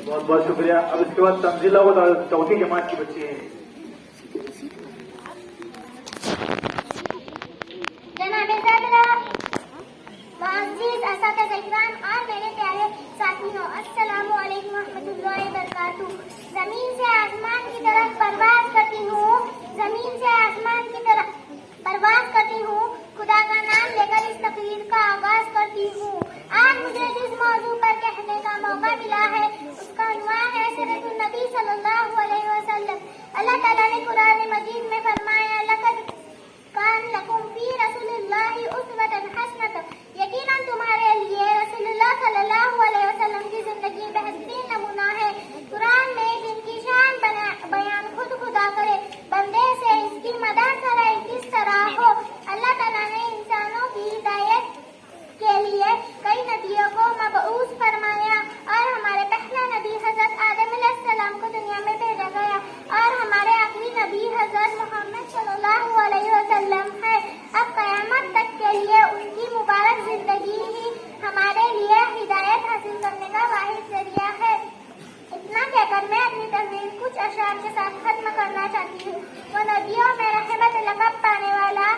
بہت بہت شکریہ. اب اس کے بعد تنزیلہ وہ چوتھی جماعت کی بچی ہیں. جناب صدرہ، معزز اساتذہ اکرام اور میرے پیارے ساتھیوں، السلام علیکم ورحمۃ اللہ وبرکاتہ. زمین سے آسمان کی طرف پرواز کرتی ہوں، زمین سے آسمان کی طرف پرواز کرتی ہوں، خدا کا نام لے کر اس تقریر کا آغاز کرتی ہوں. آج مجھے جس موضوع پر کہنے کا موقع ملا ہے اس کا عنوان ہے سیرت النبی صلی اللہ علیہ وسلم. اللہ تعالیٰ نے قرآن مجید میں فرمایا لقد کان لکم فی رسول اللہ اسوۃ حسنۃ، یقیناً تمہارے لیے رسول اللہ صلی اللہ علیہ وسلم کی زندگی بہترین نمونہ ہے. قرآن میں جن کی شان بیان خود خدا کرے، بندے سے اس کی مدد کرے کس طرح ہو. اللہ تعالیٰ نے انسانوں کی ہدایت کے لیے کئی نبیوں کو مبعوث فرمایا اور ہمارے پہلا نبی حضرت آدم علیہ السلام کو دنیا میں بھیجا گیا اور ہمارے آخری نبی حضرت محمد صلی اللہ علیہ وسلم ہے. اب قیامت تک کے لیے ان کی مبارک زندگی ہی ہمارے لیے ہدایت حاصل کرنے کا واحد ذریعہ ہے. اتنا کہہ کر میں اپنی تقریر کچھ اشعار کے ساتھ ختم کرنا چاہتی ہوں. وہ نبیوں میں رحمت لقب پانے والا